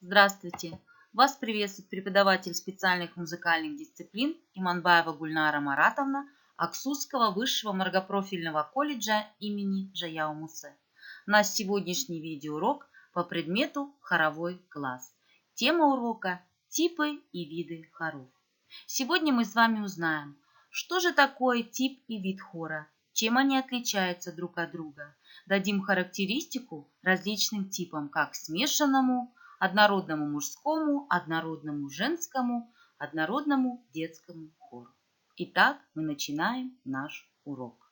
Здравствуйте! Вас приветствует преподаватель специальных музыкальных дисциплин Иманбаева Гульнара Маратовна Аксусского высшего многопрофильного колледжа имени Жаяу Мусе. Наш сегодняшний видеоурок по предмету хоровой класс. Тема урока – типы и виды хоров. Сегодня мы с вами узнаем, что же такое тип и вид хора, чем они отличаются друг от друга. Дадим характеристику различным типам, как смешанному, однородному мужскому, однородному женскому, однородному детскому хору. Итак, мы начинаем наш урок.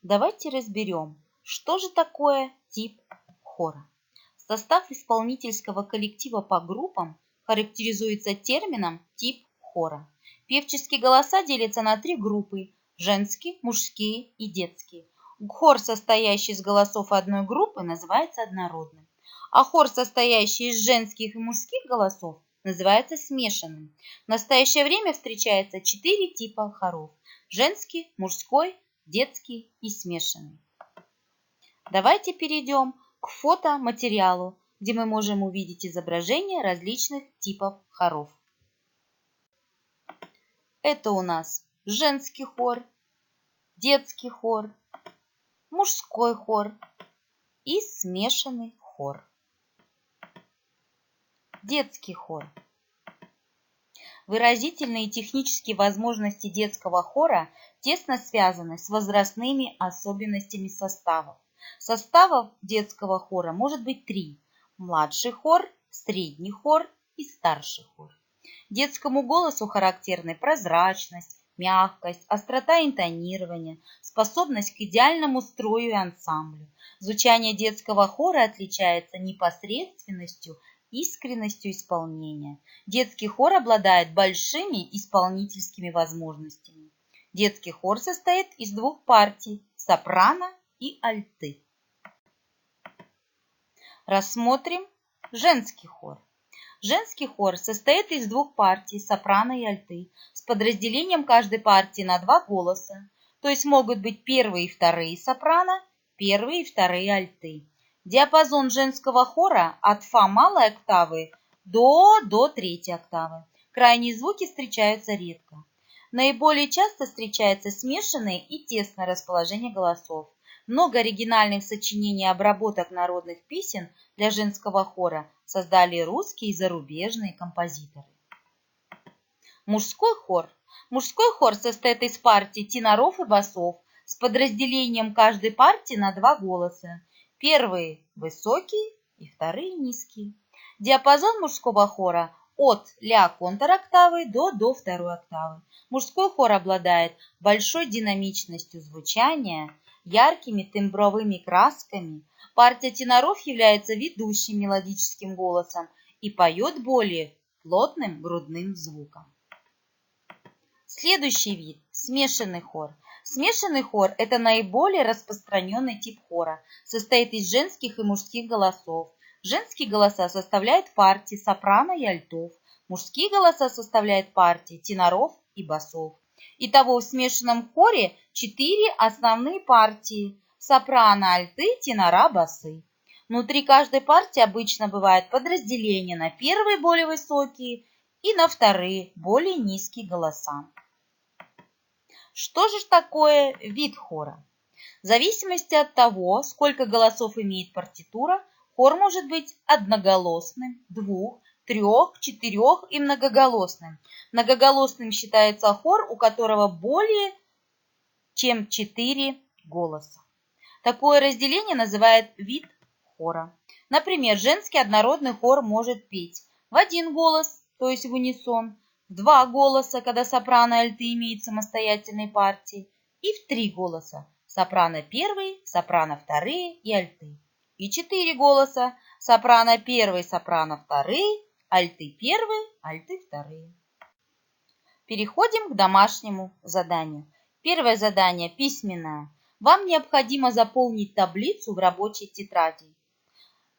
Давайте разберем, что же такое тип хора. Состав исполнительского коллектива по группам характеризуется термином тип хора. Певческие голоса делятся на три группы – женские, мужские и детские. Хор, состоящий из голосов одной группы, называется однородным. А хор, состоящий из женских и мужских голосов, называется смешанным. В настоящее время встречается 4 типа хоров – женский, мужской, детский и смешанный. Давайте перейдем к фотоматериалу, где мы можем увидеть изображения различных типов хоров. Это у нас женский хор, детский хор, мужской хор и смешанный хор. Детский хор. Выразительные и технические возможности детского хора тесно связаны с возрастными особенностями составов. Составов детского хора может быть 3: младший хор, средний хор и старший хор. Детскому голосу характерны прозрачность, мягкость, острота интонирования, способность к идеальному строю и ансамблю. Звучание детского хора отличается непосредственностью, искренностью исполнения. Детский хор обладает большими исполнительскими возможностями. Детский хор состоит из 2 партий – сопрано и альты. Рассмотрим женский хор. Женский хор состоит из 2 партий – сопрано и альты, с подразделением каждой партии на 2 голоса, то есть могут быть первые и вторые сопрано, первые и вторые альты. Диапазон женского хора от фа малой октавы до 3 октавы. Крайние звуки встречаются редко. Наиболее часто встречаются смешанные и тесное расположение голосов. Много оригинальных сочинений и обработок народных песен для женского хора создали русские и зарубежные композиторы. Мужской хор. Мужской хор состоит из партий теноров и басов с подразделением каждой партии на 2 голоса. Первые высокие и вторые низкие. Диапазон мужского хора от ля контроктавы до второй октавы. Мужской хор обладает большой динамичностью звучания, яркими тембровыми красками. Партия теноров является ведущим мелодическим голосом и поет более плотным грудным звуком. Следующий вид – смешанный хор. Смешанный хор – это наиболее распространенный тип хора, состоит из женских и мужских голосов. Женские голоса составляют партии сопрано и альтов, мужские голоса составляют партии теноров и басов. Итого в смешанном хоре 4 основные партии – сопрано, альты, тенора, басы. Внутри каждой партии обычно бывает подразделение на первые более высокие и на вторые более низкие голоса. Что же такое вид хора? В зависимости от того, сколько голосов имеет партитура, хор может быть одноголосным, 2-, 3-, 4- и многоголосным. Многоголосным считается хор, у которого более чем 4 голоса. Такое разделение называют вид хора. Например, женский однородный хор может петь в 1 голос, то есть в унисон, в 2 голоса, когда сопрано и альты имеют самостоятельные партии, и в 3 голоса – сопрано первые, сопрано вторые и альты, и 4 голоса – сопрано первые, сопрано вторые, альты первые, альты вторые. Переходим к домашнему заданию. Первое задание письменное. Вам необходимо заполнить таблицу в рабочей тетради.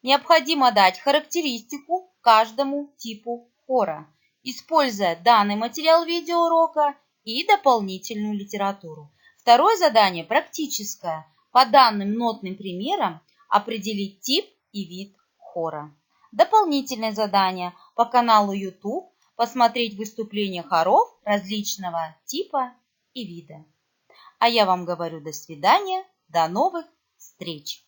Необходимо дать характеристику каждому типу хора, используя данный материал видеоурока и дополнительную литературу. Второе задание практическое. По данным нотным примерам определить тип и вид хора. Дополнительное задание по каналу YouTube посмотреть выступления хоров различного типа и вида. А я вам говорю до свидания, до новых встреч!